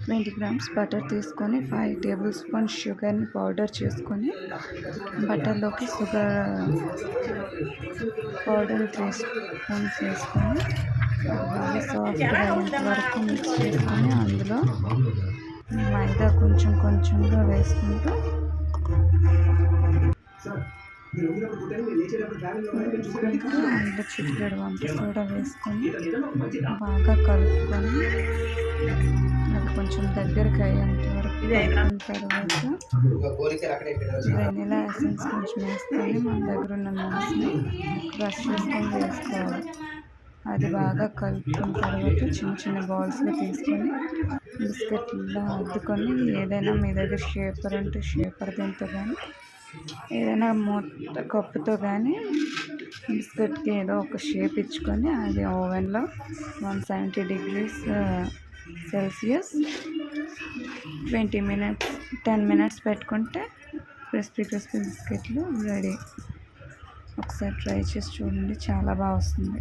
20 grams butter తీసుకొని 5 table spoon షుగర్ని powder చేసుకొని బటర్లోకి షుగర్ పౌడర్ 3 స్పూన్స్ వేసుకొని బాగా సాఫ్ట్గా అయ్యేంత వరకు మిక్స్ చేసుకొని అందులో మైదా కొంచెంగా వేసుకుంటూ అందులో చిటికెడు వంట సోడా వేసుకొని బాగా కలుపుకొని అది కొంచెం దగ్గరికి అయ్యేంత వరకు కలుపుకున్న తర్వాత వెనిలా ఎసెన్స్ కొంచెం వేసుకొని మన దగ్గర ఉన్న నట్స్ని క్రష్ చేసుకొని వేసుకోవాలి. అది బాగా కలుపుకున్న తర్వాత చిన్న బాల్స్గా తీసుకొని బిస్కెట్లా అద్దుకొని ఏదైనా మీ దగ్గర షేపర్ అంటే షేపర్ దీంతో కానీ ఏదైనా మూత కప్పుతో కానీ బిస్కెట్కి ఏదో ఒక షేప్ ఇచ్చుకొని అది ఓవెన్లో 170 degrees సెల్సియస్ 10 minutes పెట్టుకుంటే క్రిస్పీ బిస్కెట్లు రెడీ. ఒకసారి ట్రై చేసి చూడండి, చాలా బాగా వస్తుంది.